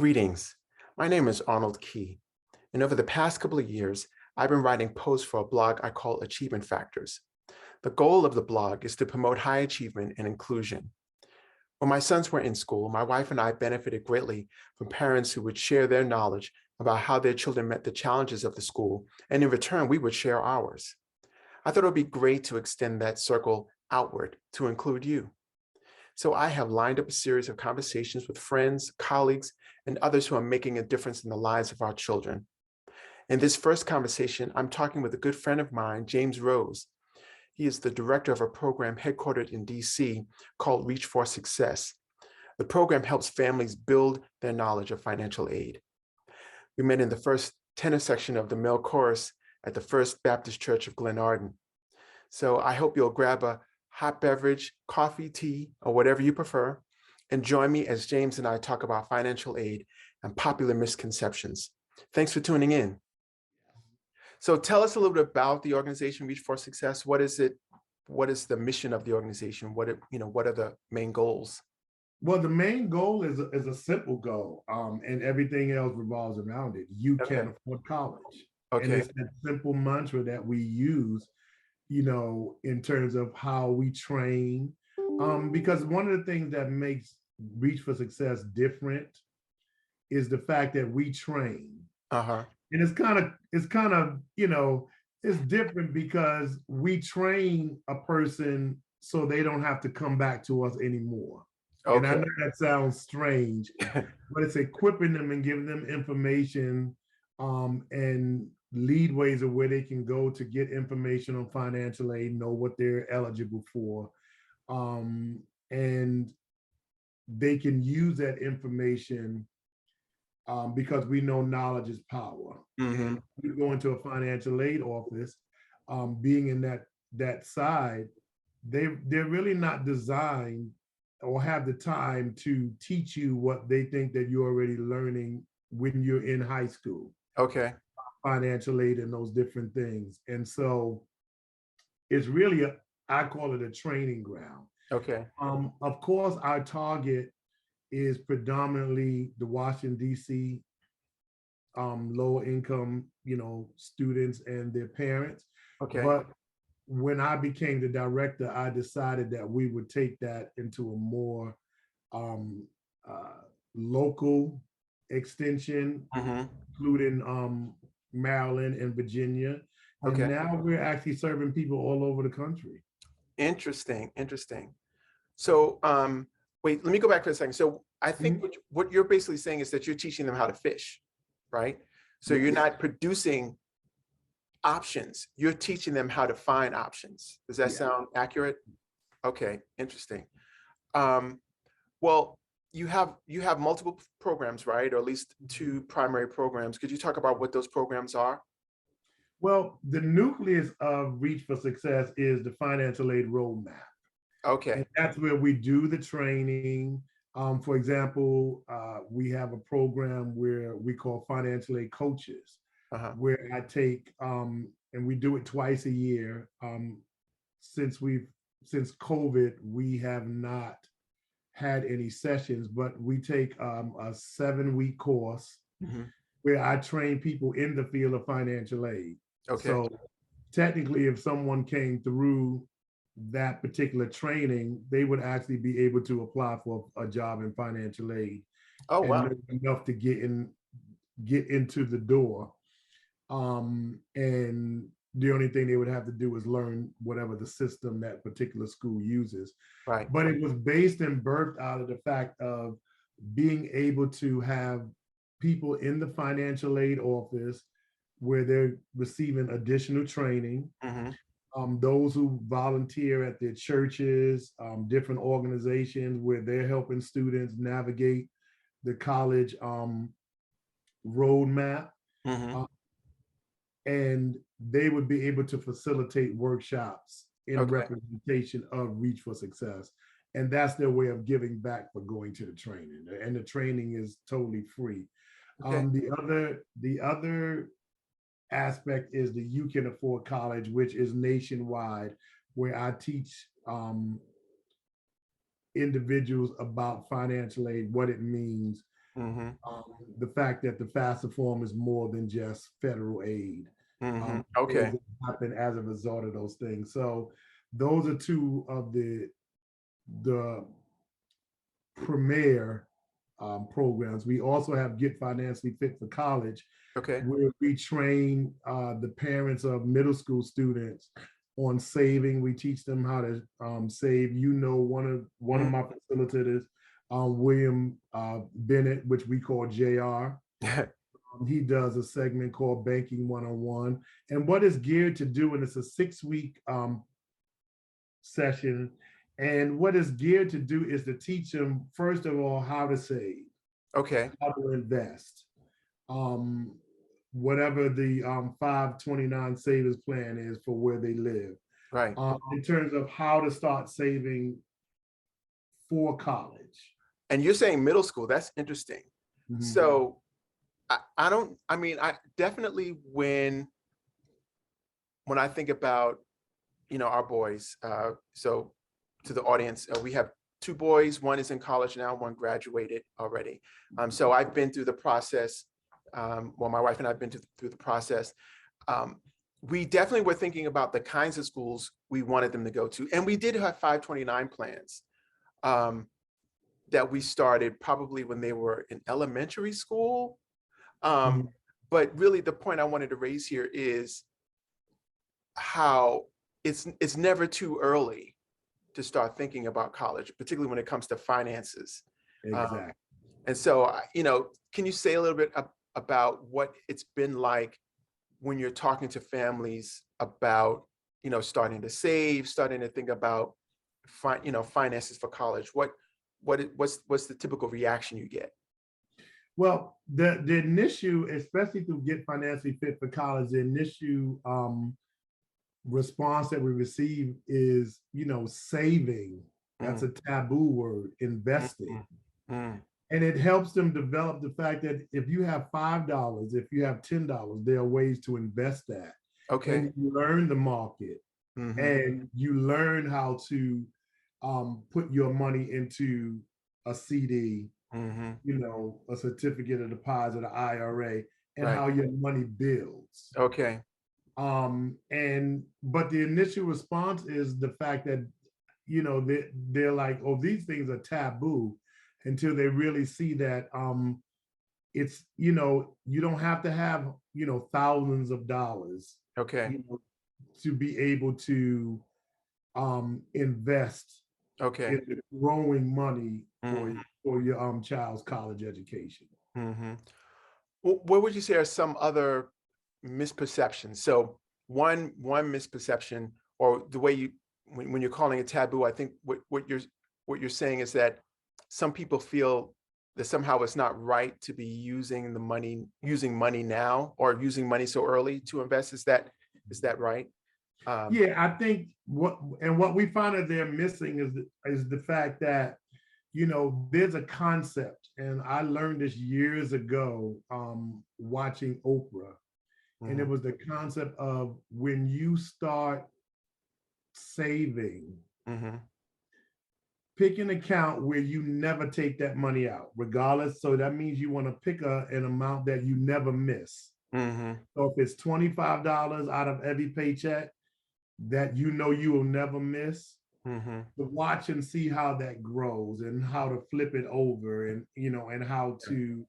Greetings. My name is Arnold Key, and over the past couple of years, I've been writing posts for a blog I call Achievement Factors. The goal of the blog is to promote high achievement and inclusion. When my sons were in school, my wife and I benefited greatly from parents who would share their knowledge about how their children met the challenges of the school, and in return, we would share ours. I thought it would be great to extend that circle outward to include you. So I have lined up a series of conversations with friends, colleagues, and others who are making a difference in the lives of our children. In this first conversation, I'm talking with a good friend of mine, James Rose. He is the director of a program headquartered in DC called Reach for Success. The program helps families build their knowledge of financial aid. We met in the first tenor section of the male chorus at the First Baptist Church of Glenarden. So I hope you'll grab a hot beverage, coffee, tea, or whatever you prefer, and join me as James and I talk about financial aid and popular misconceptions. Thanks for tuning in. So tell us a little bit about the organization Reach for Success. What is it? What is the mission of the organization? What are the main goals? Well, the main goal is a simple goal, and everything else revolves around it. You Okay. can afford college. And Okay. it's that simple mantra that we use, in terms of how we train. Because one of the things that makes Reach for Success different is the fact that we train. Uh-huh. And it's different because we train a person so they don't have to come back to us anymore. And I Okay. know that sounds strange, but it's equipping them and giving them information and lead ways of where they can go to get information on financial aid, know what they're eligible for. And they can use that information because we know knowledge is power. Mm-hmm. And you go into a financial aid office, being in that side, they're really not designed or have the time to teach you what they think that you're already learning when you're in high school. Okay. Financial aid and those different things. And so it's really I call it a training ground. Okay. Of course, our target is predominantly the Washington, D.C. Lower income, students and their parents. Okay. But when I became the director, I decided that we would take that into a more local extension, Mm-hmm. including Maryland and Virginia. And Okay. now we're actually serving people all over the country. Interesting. So wait, let me go back for a second. So I think what you're basically saying is that you're teaching them how to fish, right? So you're not producing options, you're teaching them how to find options. Does that sound accurate? Okay, interesting. Well, you have multiple programs, right? Or at least two primary programs. Could you talk about what those programs are? Well, the nucleus of Reach for Success is the financial aid roadmap. Okay. And that's where we do the training. For example, we have a program where we call financial aid coaches, where I take, and we do it twice a year. Since COVID, we have not had any sessions, but we take a 7-week course where I train people in the field of financial aid. Okay. So technically, if someone came through that particular training, they would actually be able to apply for a job in financial aid. Oh, wow. And enough to get into the door. And the only thing they would have to do is learn whatever the system that particular school uses. Right. But it was based and birthed out of the fact of being able to have people in the financial aid office where they're receiving additional training. Those who volunteer at their churches, different organizations where they're helping students navigate the college roadmap. And they would be able to facilitate workshops in representation of Reach for Success. And that's their way of giving back for going to the training. And the training is totally free. The other aspect is the You Can Afford College, which is nationwide, where I teach individuals about financial aid, what it means, Mm-hmm. The fact that the FAFSA form is more than just federal aid. Mm-hmm. Things Okay. that happen as a result of those things. So those are two of the premier programs. We also have Get Financially Fit for College, Okay. where we train the parents of middle school students on saving. We teach them how to save. One of my facilitators, William Bennett, which we call JR. He does a segment called Banking 101. And what it's geared to do, and it's a 6-week session. And what it's geared to do is to teach them, first of all, how to save, Okay. how to invest, um, whatever the 529 savings plan is for where they live, Right. in terms of how to start saving for college. And you're saying middle school. That's interesting. Mhm. So I mean, I definitely when I think about, our boys, so to the audience, we have two boys. One is in college now, one graduated already. So I've been through the process. Well, my wife and I have been through the process. We definitely were thinking about the kinds of schools we wanted them to go to. And we did have 529 plans that we started probably when they were in elementary school. Mhm. But really the point I wanted to raise here is how it's never too early to start thinking about college, particularly when it comes to finances. Exactly. And so, can you say a little bit about what it's been like when you're talking to families about, starting to save, starting to think about, finances for college? What's the typical reaction you get? Well, the initial, especially to Get Financially Fit for College, the initial response that we receive is, saving. That's Mm, a taboo word, investing. mm, mm, And it helps them develop the fact that if you have $5, if you have $10, there are ways to invest that. okay. And you learn the market, Mm-hmm. and you learn how to put your money into a CD, Mm-hmm. a certificate of deposit, an IRA, and Right. how your money builds. Okay. But the initial response is the fact that they're like, oh, these things are taboo, until they really see that it's you don't have to have thousands of dollars Okay. to be able to invest Okay. in growing money Mm-hmm. for your child's college education. Mm-hmm. What would you say are some other misperceptions? So one misperception, or the way when you're calling it taboo, I think what you're saying is that some people feel that somehow it's not right to be using money now, or using money so early to invest. Is that right? Yeah, I think what we find that they're missing is the fact that there's a concept, and I learned this years ago watching Oprah, and it Mhm. was the concept of when you start saving, Mhm. pick an account where you never take that money out, regardless. So that means you want to pick an amount that you never miss. Mhm. So if it's $25 out of every paycheck that you will never miss, Mhm. to watch and see how that grows, and how to flip it over, and how to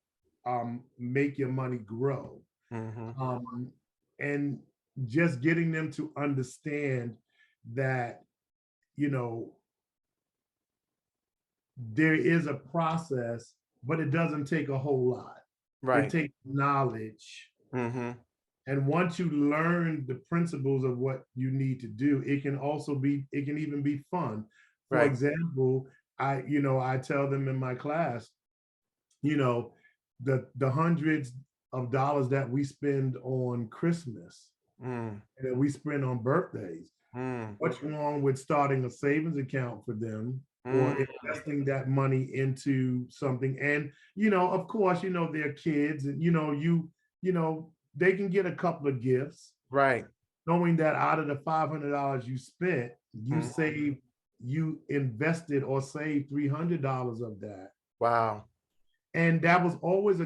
make your money grow, Mhm. um, and just getting them to understand that you know there is a process, but it doesn't take a whole lot. It Right. takes knowledge. Mhm. And once you learn the principles of what you need to do, it can even be fun. For Right. example, I tell them in my class, you know, the hundreds of dollars that we spend on Christmas Mm. and that we spend on birthdays, Mm. what's wrong with starting a savings account for them, or Mm. investing that money into something? And of course, they're kids, and they can get a couple of gifts, Right. knowing that out of the $500 you spent, Mm. you invested or saved $300 of that. Wow. And that was always a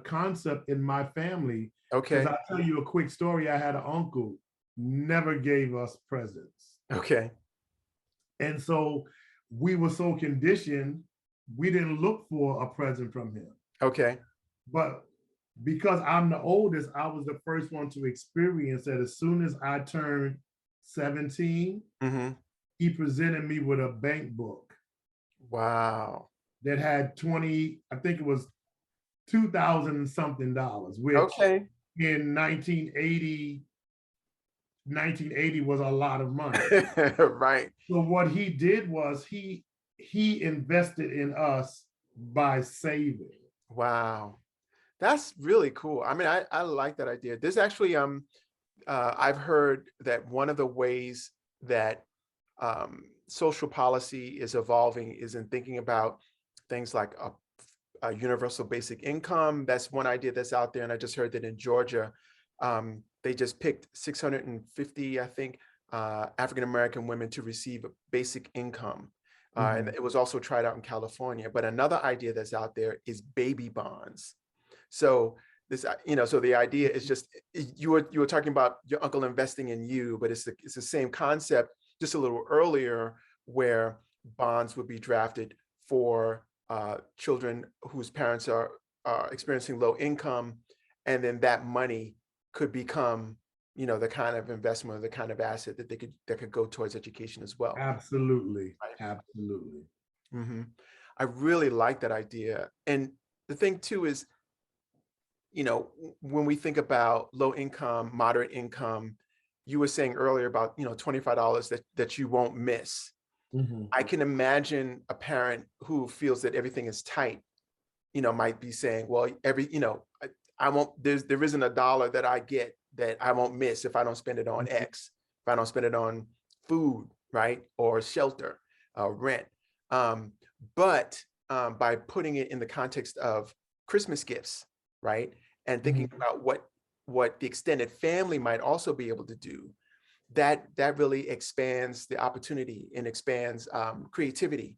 concept in my family. Because Okay. I'll tell you a quick story. I had an uncle, never gave us presents. Okay. And so we were so conditioned, we didn't look for a present from him. Okay. But because I'm the oldest, I was the first one to experience that. As soon as I turned 17, Mm-hmm. he presented me with a bank book Wow. that had 20, I think it was 2,000 something dollars, which Okay. in 1980 was a lot of money. Right. So what he did was he invested in us by saving. Wow. That's really cool. I mean, I like that idea. There's actually I've heard that one of the ways that social policy is evolving is in thinking about things like a universal basic income. That's one idea that's out there. And I just heard that in Georgia, they just picked 650, I think, African-American women to receive a basic income. And it was also tried out in California. But another idea that's out there is baby bonds. So this, so the idea is just, you were talking about your uncle investing in you, but it's the same concept, just a little earlier, where bonds would be drafted for children whose parents are experiencing low income, and then that money could become, the kind of investment or the kind of asset that could go towards education as well. Absolutely. Right. Absolutely. Mm-hmm. I really like that idea. And the thing too is, when we think about low income, moderate income, you were saying earlier about, $25 that you won't miss. Mm-hmm. I can imagine a parent who feels that everything is tight, might be saying, well, I won't, there isn't a dollar that I get that I won't miss if I don't spend it on X, if I don't spend it on food, right? Or shelter, rent. But by putting it in the context of Christmas gifts, right? And thinking about what the extended family might also be able to do, that really expands the opportunity and expands creativity,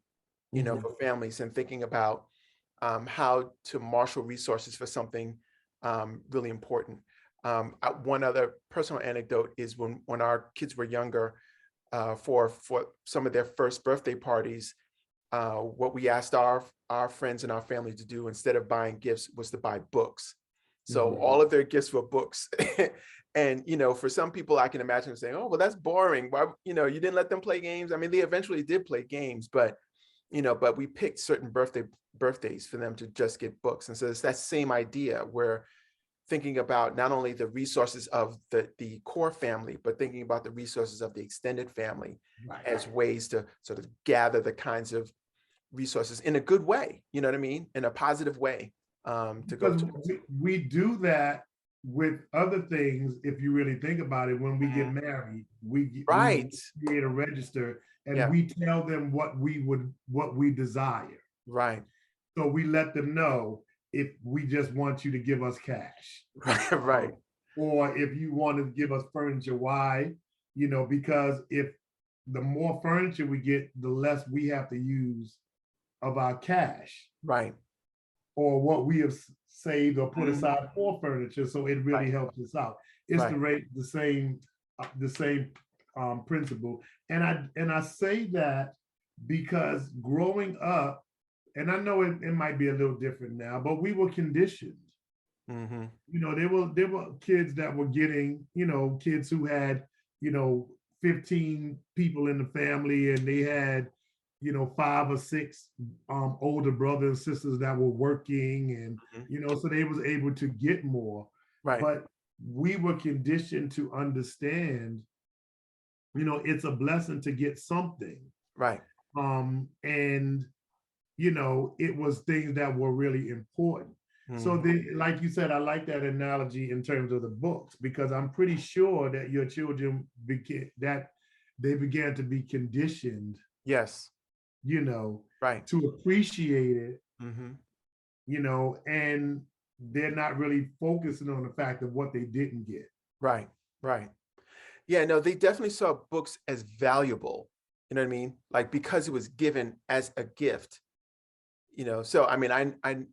for families, and thinking about how to marshal resources for something really important. One other personal anecdote is when our kids were younger, for some of their first birthday parties, what we asked our friends and our family to do instead of buying gifts was to buy books. So all of their gifts were books. And, for some people, I can imagine saying, oh, well, that's boring. Why, you didn't let them play games. I mean, they eventually did play games, but we picked certain birthdays for them to just get books. And so it's that same idea where thinking about not only the resources of the core family, but thinking about the resources of the extended family as ways to sort of gather the kinds of resources in a good way, you know what I mean? In a positive way, to go Because to. we do that with other things. If you really think about it, when we get married, we Right. create a register and Yeah. we tell them what we desire. Right. So we let them know if we just want you to give us cash. Right. Right. Or if you want to give us furniture, why? Because if the more furniture we get, the less we have to use of our cash Right. or what we have saved or put aside for furniture. So it really Right. helps us out. It's Right. the same principle. And I say that because growing up, and I know it might be a little different now, but we were conditioned. Mm-hmm. There were kids that were getting, kids who had, 15 people in the family, and they had, 5 or 6 older brothers and sisters that were working, and so they was able to get more. Right. But we were conditioned to understand, it's a blessing to get something. Right. And it was things that were really important. So like you said, I like that analogy in terms of the books, because I'm pretty sure that your children began to be conditioned, Yes. Right. to appreciate it, Mm-hmm. and they're not really focusing on the fact of what they didn't get. Right. Right. Yeah, no, they definitely saw books as valuable. You know what I mean? Like, because it was given as a gift, so I mean,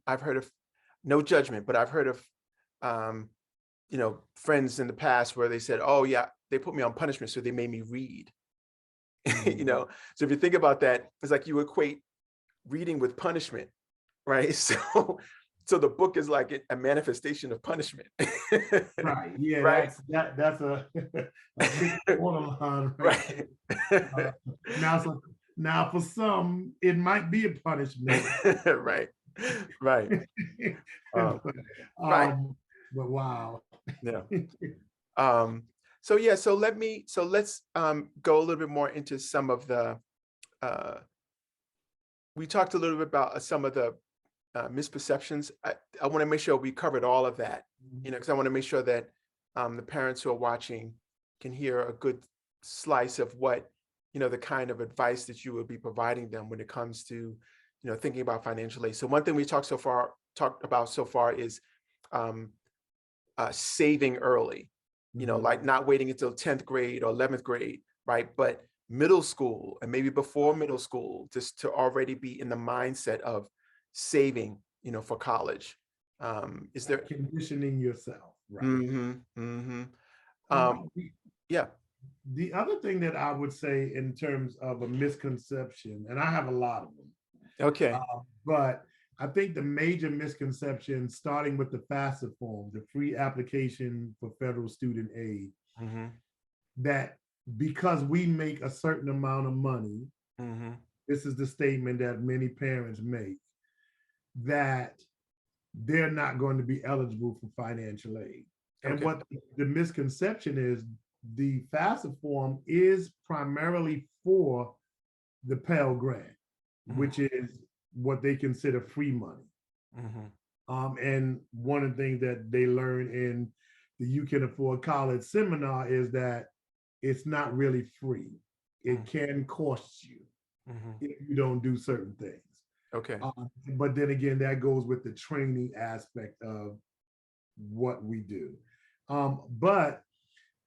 I've heard of, no judgment, but I've heard of, um, friends in the past where they said, "Oh yeah, they put me on punishment, so they made me read." You Mhm. know, so if you think about that, it's like you equate reading with punishment, right? So the book is like a manifestation of punishment. Right. Yeah, Right? that's a a big borderline right there. Right. Uh, now, now for some, it might be a punishment. Right. Right. Um, but, right. um, but wow. Yeah. Um, so yeah, so let's go a little bit more into some of the uh we talked a little bit about some of the misperceptions. I want to make sure we covered all of that, because I want to make sure that the parents who are watching can hear a good slice of what, the kind of advice that you will be providing them when it comes to, thinking about financial aid. So one thing we talked about so far is um, saving early, Mhm. like not waiting until 10th grade or 11th grade, right? But middle school and maybe before middle school, just to already be in the mindset of saving, for college. Is there? Conditioning yourself, right? Mm-hmm, mm-hmm. Um, Um, the, yeah. the other thing that I would say in terms of a misconception, and I have a lot of them, Okay. but I think the major misconception, starting with the FAFSA form, the free application for federal student aid, Mm-hmm, that because we make a certain amount of money, mm-hmm. this is the statement that many parents make, that they're not going to be eligible for financial aid. And Okay. what the misconception is, the FAFSA form is primarily for the Pell Grant, Mm-hmm, which is what they consider free money. mm-hmm, And one of the things that they learn in the You Can Afford College seminar is that it's not really free. It can cost you mm-hmm. if you don't do certain things. Okay. But then again, that goes with the training aspect of what we do. But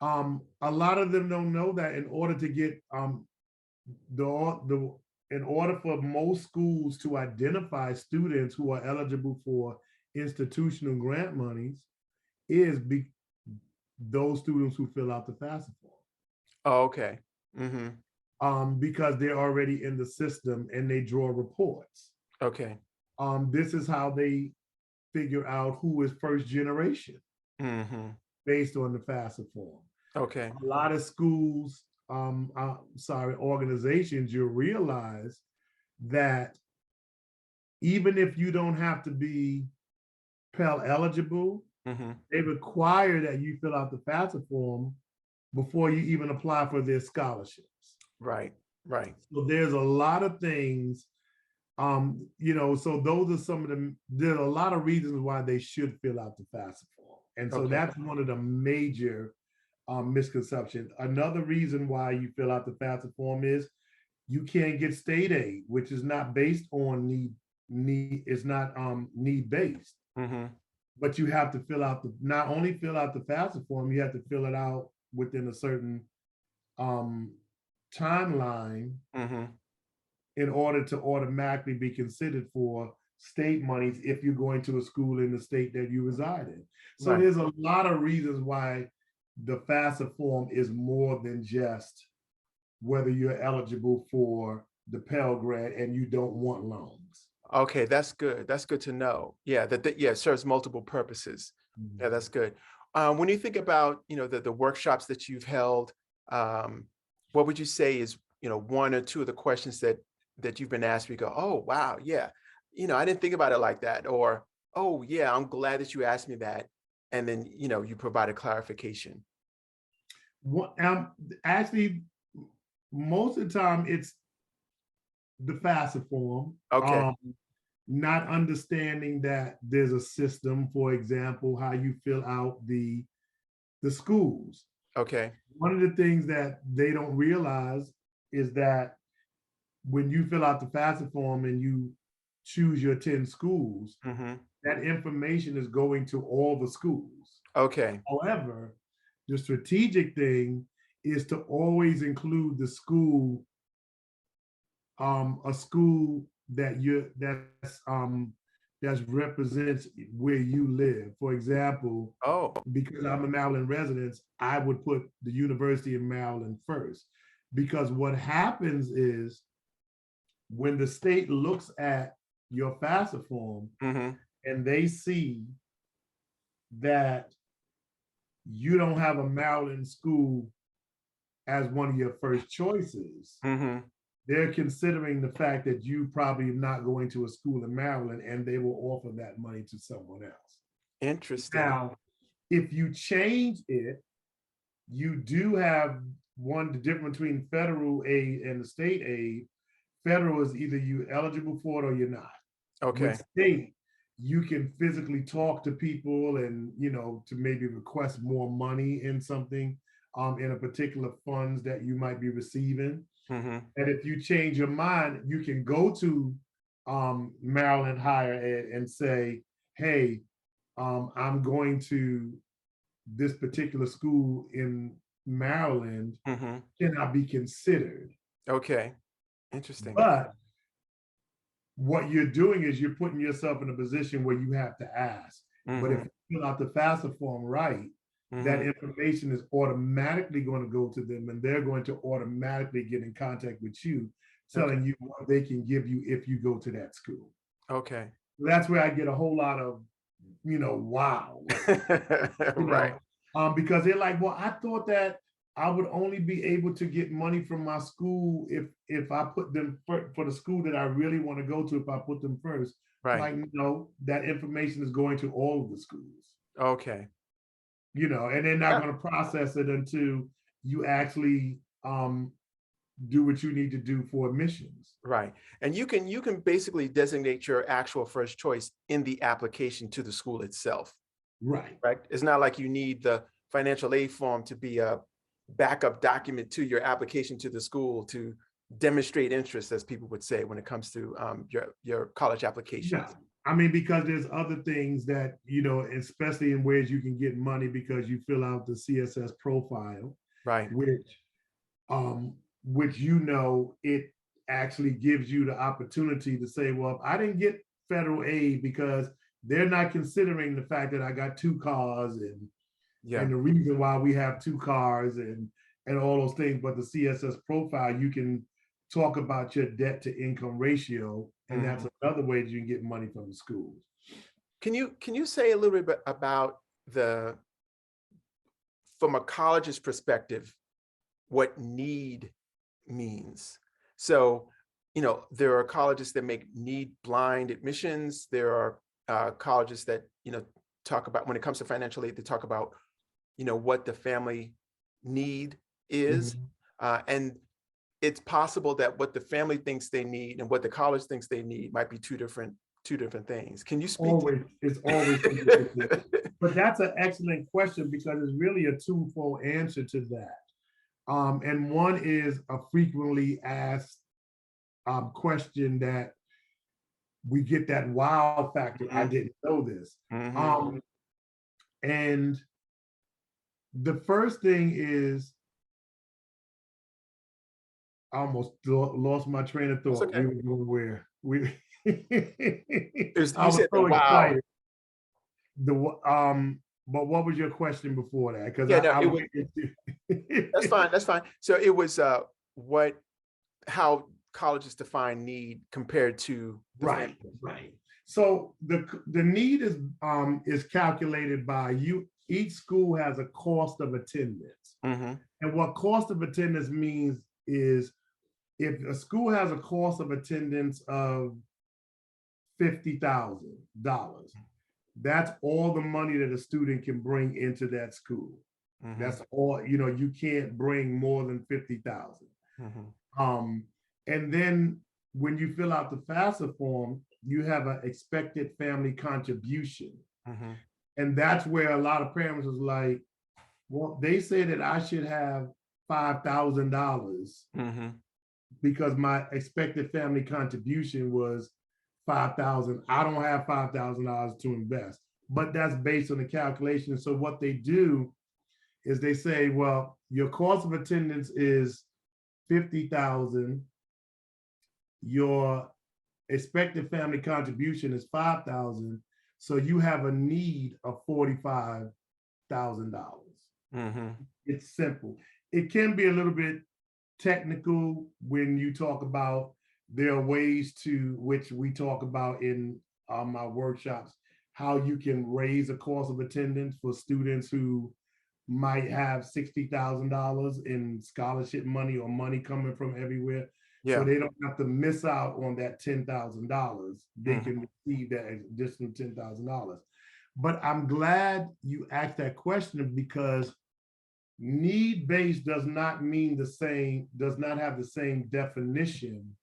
a lot of them don't know that in order to get the in order for most schools to identify students who are eligible for institutional grant monies is those students who fill out the FAFSA form, Oh, okay. Mm-hmm. because they're already in the system and they draw reports. Okay. This is how they figure out who is first generation Mm-hmm. based on the FAFSA form. Okay. A lot of schools, organizations, you'll realize that even if you don't have to be Pell eligible, Mm-hmm. they require that you fill out the FAFSA form before you even apply for their scholarships. Right. Right. So there's a lot of things, so those are some of them. There are a lot of reasons why they should fill out the FAFSA form. And so Okay. that's one of the major misconceptions. Another reason why you fill out the FAFSA form is you can't get state aid, which is not based on is not need based. Mm-hmm. But you have to not only fill out the FAFSA form, you have to fill it out within a certain um, timeline Mm-hmm. in order to automatically be considered for state monies if you're going to a school in the state that you reside in. So Right. there's a lot of reasons why the FAFSA form is more than just whether you're eligible for the Pell Grant and you don't want loans. Okay, that's good. That's good to know. Yeah, yeah, it serves multiple purposes. Yeah, Mhm. that's good. When you think about, the workshops that you've held, um, what would you say is, one or two of the questions that you've been asked? We go, oh wow, yeah, I didn't think about it like that, or oh yeah, I'm glad that you asked me that, and then you provide a clarification. Actually, most of the time it's the FAFSA form. Okay, Not understanding that there's a system, for example, how you fill out the schools. okay, One of the things that they don't realize is that when you fill out the FAFSA form and you choose your 10 schools, mm-hmm. that information is going to all the schools. Okay, However, the strategic thing is to always include the school, a school that represents where you live. For example, Oh. because I'm a Maryland resident, I would put the University of Maryland first. Because what happens is when the state looks at your FAFSA form Mm-hmm. and they see that you don't have a Maryland school as one of your first choices, Mm-hmm. they're considering the fact that you probably not going to a school in Maryland, and they will offer that money to someone else. Interesting. Now, if you change it, you do have the difference between federal aid and the state aid. Federal is either you eligible for it or you're not. Okay. With state, you can physically talk to people and, to maybe request more money in something, in a particular funds that you might be receiving. Mm-hmm. And if you change your mind, you can go to Maryland Higher Ed and say, hey, I'm going to this particular school in Maryland, Mm-hmm. can I be considered? Okay. Interesting. But what you're doing is you're putting yourself in a position where you have to ask. Mm-hmm. But if you fill out the FAFSA form right, Mm-hmm. that information is automatically going to go to them, and they're going to automatically get in contact with you, telling you what they can give you if you go to that school. Okay. That's where I get a whole lot of, wow. Right. Because they're like, well, I thought that I would only be able to get money from my school if I put them for the school that I really want to go to, if I put them first. Right. Like, no, that information is going to all of the schools. Okay. And they're not going to process it until you actually do what you need to do for admissions. Right. And you can basically designate your actual first choice in the application to the school itself. Right. Right. It's not like you need the financial aid form to be a backup document to your application to the school to demonstrate interest, as people would say, when it comes to your college application. Yeah. I mean, because there's other things that, especially in ways you can get money because you fill out the CSS profile, right? Which it actually gives you the opportunity to say, well, if I didn't get federal aid because they're not considering the fact that I got 2 cars and the reason why we have 2 cars and all those things, but the CSS profile, you can talk about your debt to income ratio, and that's another way that you can get money from the schools. Can you say a little bit about from a college's perspective, what need means? So, there are colleges that make need blind admissions. There are colleges that, talk about, when it comes to financial aid, they talk about, what the family need is. And it's possible that what the family thinks they need and what the college thinks they need might be two different things. Can you speak? It's always but that's an excellent question, because it's really a twofold answer to that. And one is a frequently asked question that we get that wow factor. I didn't know this. And the first thing is, I almost lost my train of thought. Okay. We were going where we. I was so excited. But what was your question before that? Because that's fine. That's fine. So it was how colleges define need compared to right. So the need is calculated by you. Each school has a cost of attendance, and what cost of attendance means is, if a school has a cost of attendance of $50,000, that's all the money that a student can bring into that school. That's all. You can't bring more than 50,000. And then when you fill out the FAFSA form, you have an expected family contribution. And that's where a lot of parents was like, well, they say that I should have $5,000 because my expected family contribution was $5,000. I don't have $5,000 to invest, but that's based on the calculation. So what they do is they say, well, your cost of attendance is $50,000. Your expected family contribution is 5,000, so you have a need of $45,000. Mm-hmm. It's simple. It can be a little bit technical when you talk about, there are ways to which we talk about in my workshops, how you can raise the cost of attendance for students who might have $60,000 in scholarship money or money coming from everywhere. So Yeah. they don't have to miss out on that $10,000. They Mm-hmm. can receive that additional $10,000. But I'm glad you asked that question, because need-based does not mean the same, does not have the same definition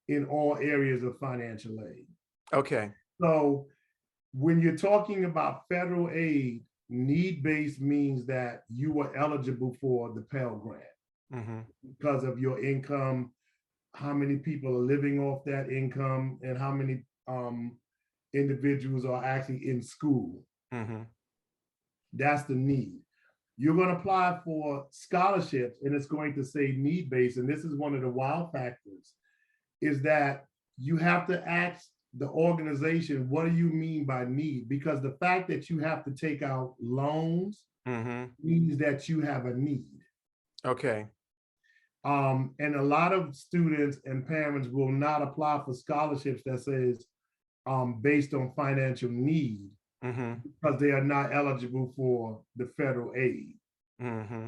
in all areas of financial aid. Okay. So when you're talking about federal aid, need-based means that you were eligible for the Pell Grant Mm-hmm. because of your income, how many people are living off that income, and how many individuals are actually in school. Mm-hmm. That's the need. You're going to apply for scholarships, and it's going to say need-based. And this is one of the wild factors, is that you have to ask the organization, what do you mean by need? Because the fact that you have to take out loans Mm-hmm. means that you have a need. Okay. And a lot of students and parents will not apply for scholarships that says based on financial need, Mm-hmm. because they are not eligible for the federal aid. Mm-hmm.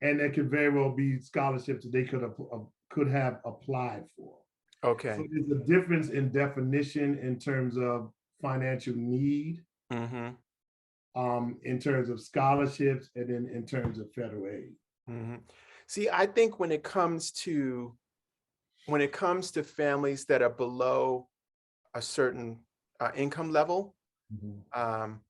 And there could very well be scholarships that they could have applied for. So Okay. there's a difference in definition in terms of financial need, Mm-hmm. in terms of scholarships, and then in terms of federal aid. Mm-hmm. See, I think when it comes to families that are below a certain income level, um,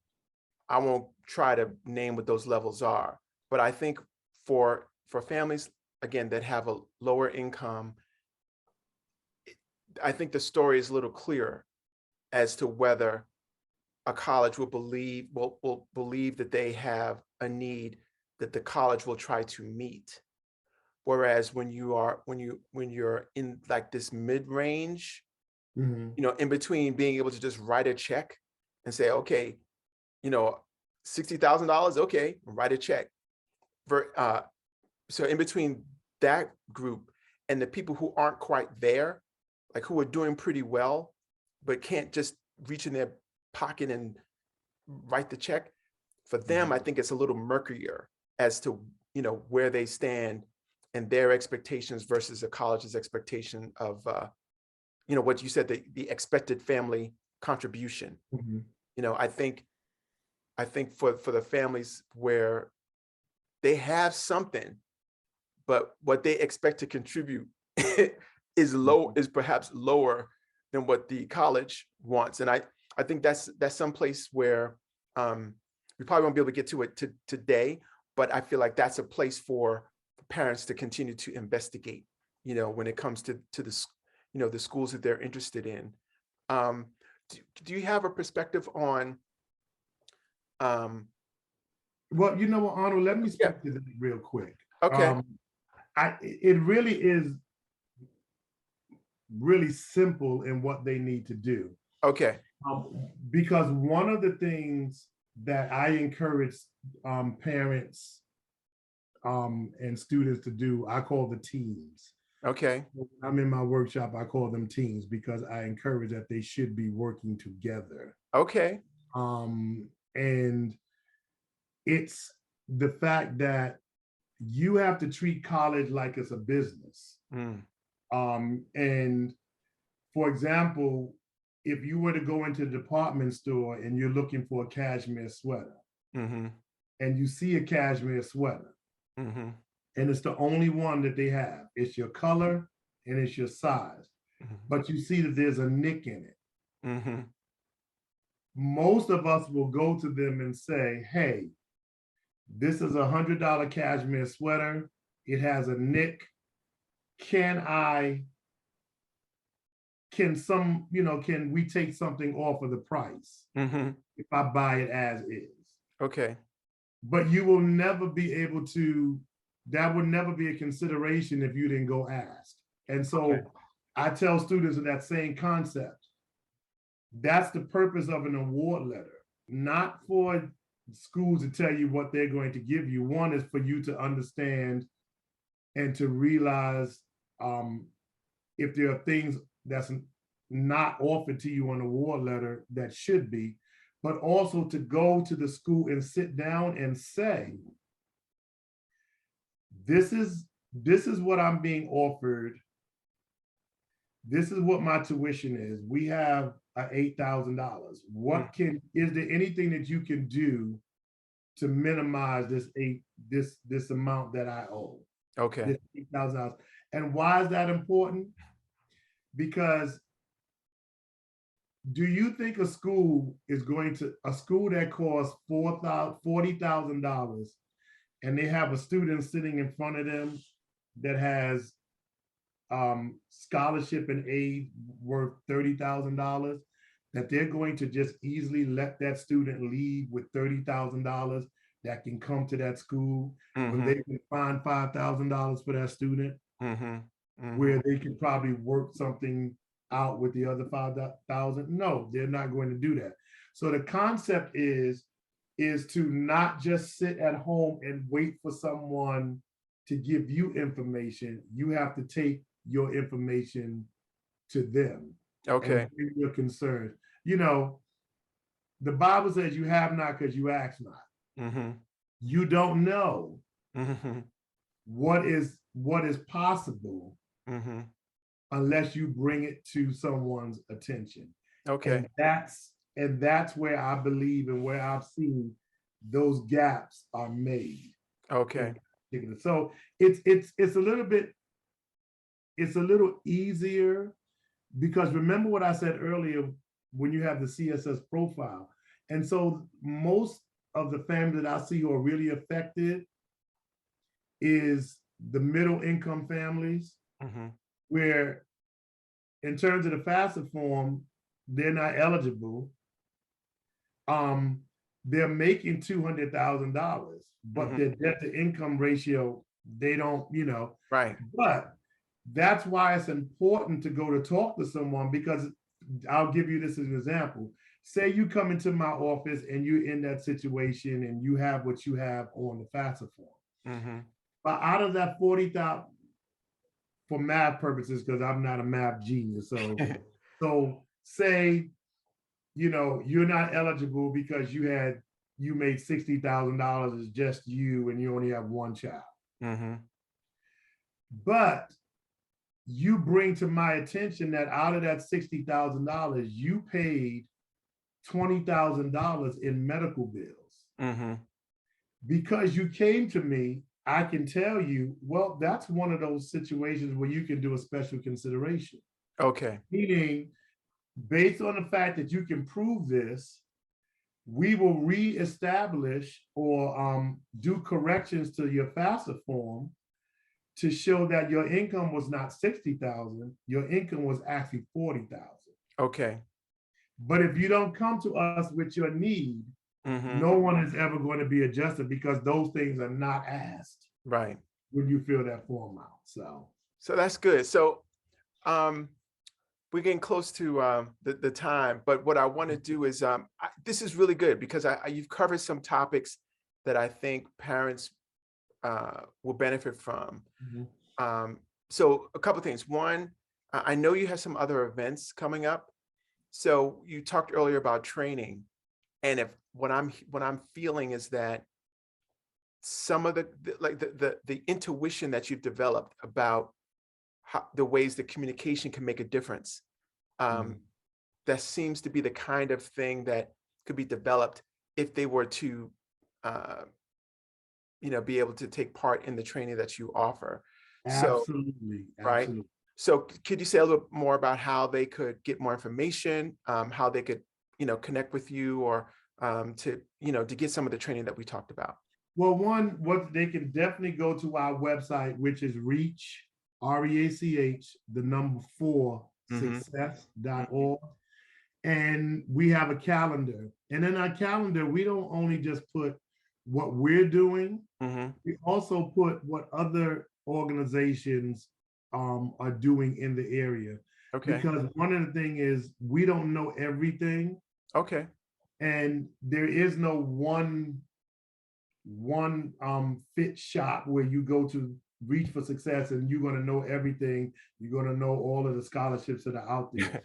I won't try to name what those levels are, but I think for families again that have a lower income, I think the story is a little clearer as to whether a college will believe that they have a need that the college will try to meet. Whereas when you're in like this Mhm. mid-range, in between being able to just write a check and say, okay, $60,000, okay, write a check. So in between that group and the people who aren't quite there, like who are doing pretty well, but can't just reach in their pocket and write the check, for them, I think it's a little murkier as to, where they stand and their expectations versus a college's expectation of, what you said, the expected family contribution. Mhm. I think for the families where they have something, but what they expect to contribute is perhaps lower than what the college wants. And I think that's someplace where we probably won't be able to get to it today, but I feel like that's a place for parents to continue to investigate, when it comes to the schools that they're interested in. Um, do you have a perspective on Well, you know what, Arnold, let me yeah, speak to that real quick. okay, It really is really simple in what they need to do. okay, Because one of the things that I encourage parents and students to do, I call the teams. okay, I'm in my workshop, I call them teams, because I encourage that they should be working together. okay, And it's the fact that you have to treat college like it's a business. mm, And for example, if you were to go into the department store and you're looking for a cashmere sweater, mm-hmm, and you see a cashmere sweater, mm-hmm, and it's the only one that they have, it's your color and it's your size, mm-hmm, but you see that there's a nick in it. mm-hmm, Most of us will go to them and say, hey, this is $100 cashmere sweater. It has a nick. Can we take something off of the price mm-hmm, if I buy it as is? okay, But you will never be able to, that would never be a consideration if you didn't go ask. And okay, so I tell students of that same concept, that's the purpose of an award letter, not for schools to tell you what they're going to give you. One is for you to understand and to realize if there are things that's not offered to you on the award letter that should be, but also to go to the school and sit down and say, this is what I'm being offered. This is what my tuition is. We have $8,000. What is there anything that you can do to minimize this amount that I owe? Okay. This $8,000. And why is that important? Because do you think a school that costs $40,000 and they have a student sitting in front of them that has scholarship and aid worth $30,000, that they're going to just easily let that student leave with $30,000 that can come to that school when they can find $5,000 for that student, where they can probably work something out with the other 5,000? No, they're not going to do that. So the concept is to not just sit at home and wait for someone to give you information. You have to take your information to them. Okay. And your concerns. You know, the Bible says you have not because you ask not. You don't know what is possible unless you bring it to someone's attention. Okay. And that's where I believe and where I've seen those gaps are made. Okay. So it's a little easier, because remember what I said earlier, when you have the CSS profile. And so most of the families that I see who are really affected is the middle income families, where in terms of the FAFSA form, they're not eligible. They're making $200,000, but their debt to income ratio, they don't, Right. But that's why it's important to go to talk to someone, because I'll give you this as an example. Say you come into my office and you're in that situation and you have what you have on the FAFSA form. But out of that 40,000, for math purposes, because I'm not a math genius, so say, you're not eligible because you made $60,000 as just you and you only have one child. But you bring to my attention that out of that $60,000, you paid $20,000 in medical bills. Because you came to me, I can tell you, well, that's one of those situations where you can do a special consideration. Okay. Meaning, based on the fact that you can prove this, we will reestablish or do corrections to your FAFSA form to show that your income was not 60,000, your income was actually 40,000. Okay. But if you don't come to us with your need, no one is ever going to be adjusted, because those things are not asked. Right. When you fill that form out. So that's good. So we're getting close to the time, but what I want to do is this is really good, because you've covered some topics that I think parents will benefit from. So a couple of things. One, I know you have some other events coming up. So you talked earlier about training, and if what I'm feeling is that some of the intuition that you've developed about the ways that communication can make a difference, that seems to be the kind of thing that could be developed if they were to be able to take part in the training that you offer. Absolutely. Right. So could you say a little more about how they could get more information, how they could, connect with you, or to get some of the training that we talked about? Well, what they can definitely go to our website, which is reach, REACH, the number 4, success.org. And we have a calendar. And in our calendar, we don't only just put what we're doing, we also put what other organizations are doing in the area. Okay. Because one of the things is we don't know everything, Okay. and there is no one fit shop where you go to reach for success and you're going to know everything. You're going to know all of the scholarships that are out there.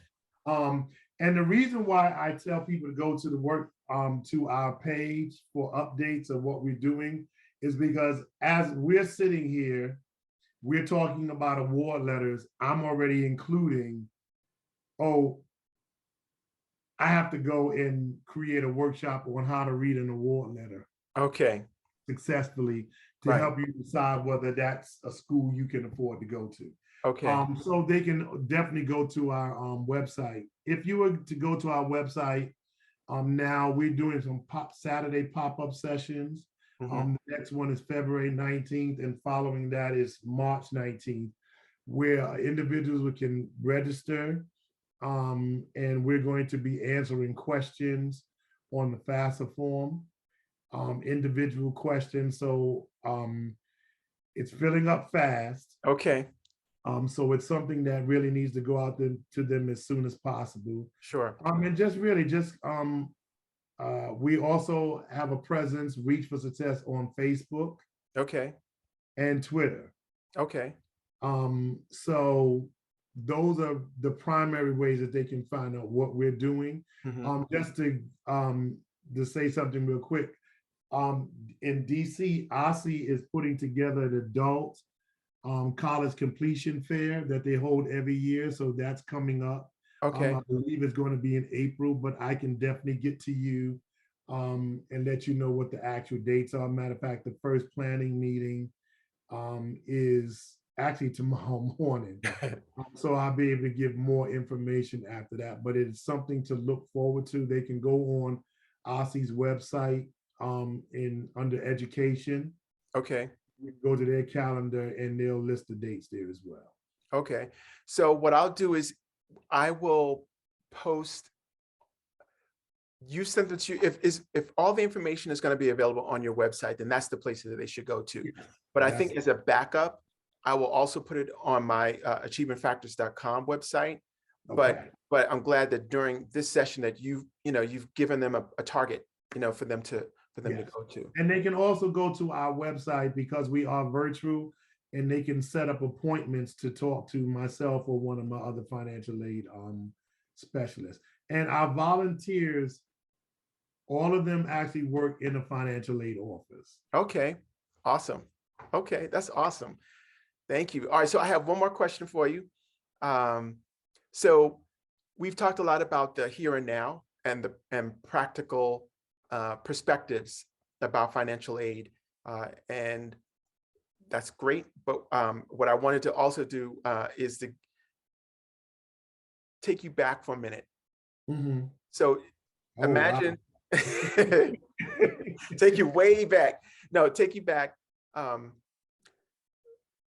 And the reason why I tell people to go to the work to our page for updates of what we're doing is because as we're sitting here, we're talking about award letters. I'm already including, oh, I have to go and create a workshop on how to read an award letter Okay. successfully to Right. help you decide whether that's a school you can afford to go to. Okay. So they can definitely go to our website. If you were to go to our website, now we're doing some Saturday pop-up sessions. The next one is February 19th, and following that is March 19th, where individuals can register, and we're going to be answering questions on the FAFSA form, individual questions. So it's filling up fast. Okay. So it's something that really needs to go out to them as soon as possible. Sure. And just really just we also have a presence, Reach for Success, on Facebook Okay. and Twitter. Okay. So those are the primary ways that they can find out what we're doing. Just to say something real quick, in DC, OSSI is putting together an adult college completion fair that they hold every year. So that's coming up. Okay. I believe it's going to be in April, but I can definitely get to you and let you know what the actual dates are. Matter of fact, the first planning meeting is actually tomorrow morning. So I'll be able to give more information after that, but it's something to look forward to. They can go on OSSI's website in under education. Okay. You can go to their calendar and they'll list the dates there as well. Okay. So what I'll do is I will post, you sent it to, if all the information is going to be available on your website, then that's the place that they should go to. But I think as a backup, I will also put it on my achievementfactors.com website. Okay. But I'm glad that during this session that you've given them a target, for them to go to. And they can also go to our website because we are virtual, and they can set up appointments to talk to myself or one of my other financial aid specialists. And our volunteers, all of them actually work in a financial aid office. Okay, awesome. Okay, that's awesome. Thank you. All right, so I have one more question for you. So we've talked a lot about the here and now and practical perspectives about financial aid, and that's great. But what I wanted to also do is to take you back for a minute. So imagine, wow. Take you way back. No, take you back.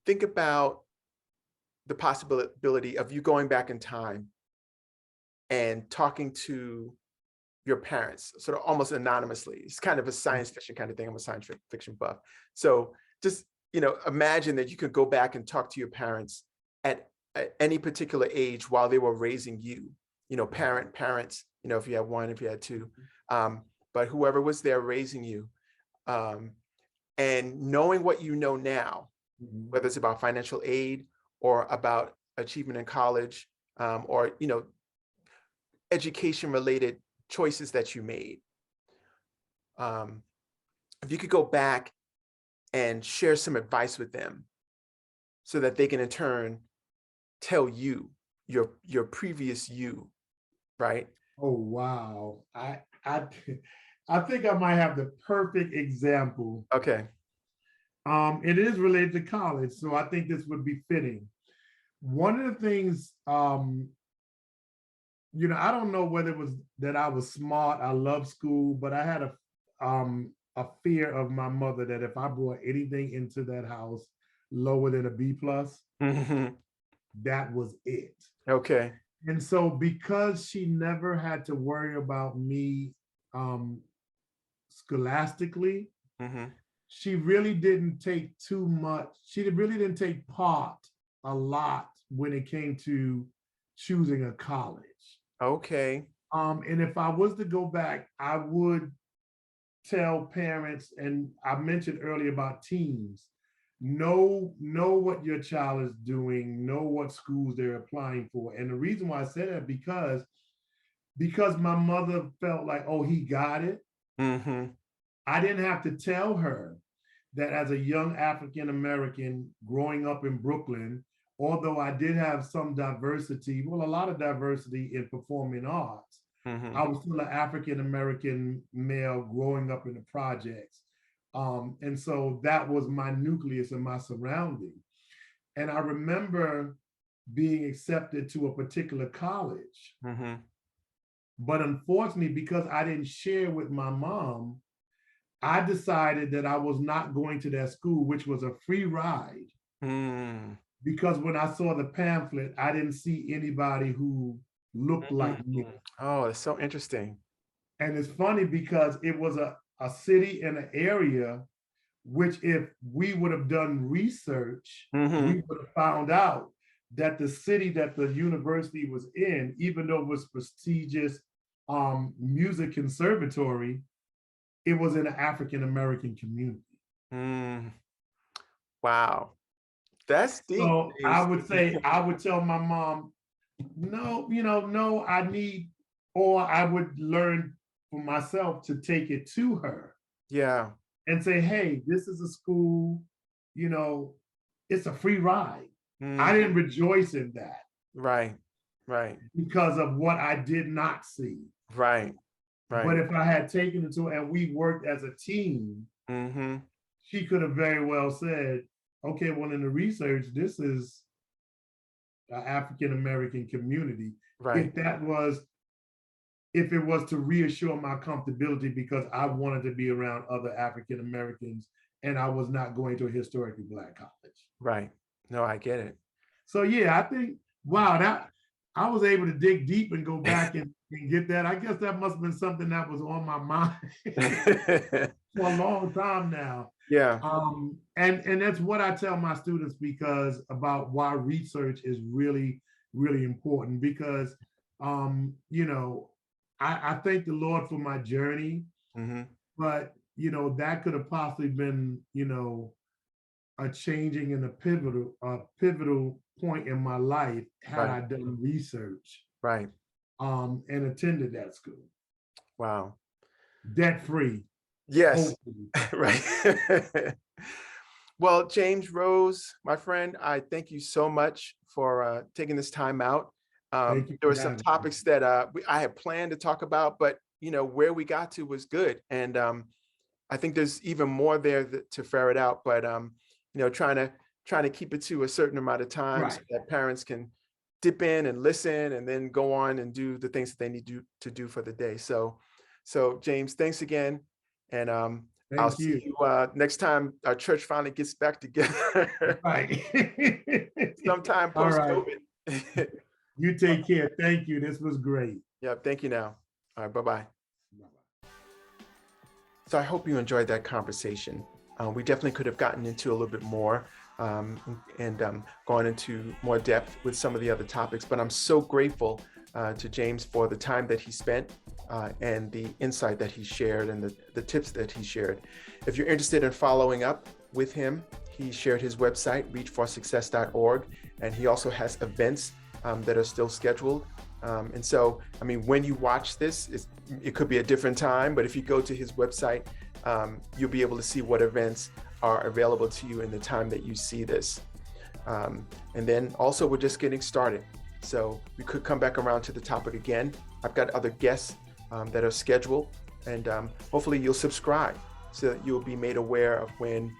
Think about the possibility of you going back in time and talking to your parents, sort of almost anonymously. It's kind of a science fiction kind of thing. I'm a science fiction buff. So just, imagine that you could go back and talk to your parents at any particular age while they were raising you, parents, if you had one, if you had two, but whoever was there raising you, and knowing what you know now, whether it's about financial aid or about achievement in college, or, education related choices that you made. If you could go back and share some advice with them so that they can in turn tell you, your previous you, right? Oh, wow. I think I might have the perfect example. Okay. It is related to college, so I think this would be fitting. One of the things, I don't know whether it was that I was smart, I love school, but I had a fear of my mother that if I brought anything into that house lower than a B+, that was it. Okay. And so because she never had to worry about me scholastically, she really didn't take too much. She really didn't take part a lot when it came to choosing a college. Okay. And if I was to go back, I would tell parents, and I mentioned earlier about teens, know what your child is doing, know what schools they're applying for. And the reason why I said that, because my mother felt like, oh, he got it. Mm-hmm. I didn't have to tell her that as a young African American growing up in Brooklyn, although I did have some diversity, well, a lot of diversity in performing arts, Mm-hmm. I was still an African American male growing up in the projects. And so that was my nucleus and my surrounding. And I remember being accepted to a particular college. Mm-hmm. But unfortunately, because I didn't share with my mom, I decided that I was not going to that school, which was a free ride. Mm. Because when I saw the pamphlet, I didn't see anybody who looked like me. Oh, it's so interesting. And it's funny because it was a city and an area which, if we would have done research, Mm-hmm. we would have found out that the city that the university was in, even though it was prestigious music conservatory, it was in an African American community. Mm. Wow. That's deep. So I would say, I would tell my mom, no, no, I need, or I would learn for myself to take it to her. Yeah. And say, hey, this is a school, it's a free ride. Mm. I didn't rejoice in that. Right. Right. Because of what I did not see. Right. Right. But if I had taken it to her and we worked as a team, mm-hmm. she could have very well said, okay, well, in the research, this is an African American community. Right. If it was to reassure my comfortability, because I wanted to be around other African Americans and I was not going to a historically Black college. Right. No, I get it. So yeah, I think, wow, that I was able to dig deep and go back and get that. I guess that must have been something that was on my mind for a long time now. Yeah. And that's what I tell my students, because about why research is really, really important, because I thank the Lord for my journey, mm-hmm. but that could have possibly been, a changing and a pivotal point in my life had I done research. Right. And attended that school. Wow. Debt free. Yes. Right. Well, James Rose, my friend, I thank you so much for taking this time out. There were some topics that I had planned to talk about, but where we got to was good, and I think there's even more there to ferret out. But trying to keep it to a certain amount of time so that parents can dip in and listen, and then go on and do the things that they need to do for the day. So James, thanks again, and I'll see you next time our church finally gets back together. Right. Sometime post-COVID. You take care. Thank you. This was great. Yeah, thank you now. All right, bye-bye. So I hope you enjoyed that conversation. We definitely could have gotten into a little bit more and gone into more depth with some of the other topics, but I'm so grateful to James for the time that he spent and the insight that he shared and the tips that he shared. If you're interested in following up with him, he shared his website, reachforsuccess.org, and he also has events that are still scheduled. And so, I mean, when you watch this, it could be a different time, but if you go to his website, you'll be able to see what events are available to you in the time that you see this. And then also, we're just getting started. So we could come back around to the topic again. I've got other guests that are scheduled, and hopefully you'll subscribe so that you'll be made aware of when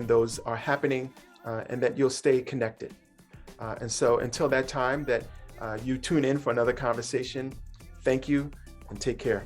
those are happening, and that you'll stay connected. And so until that time that you tune in for another conversation, thank you and take care.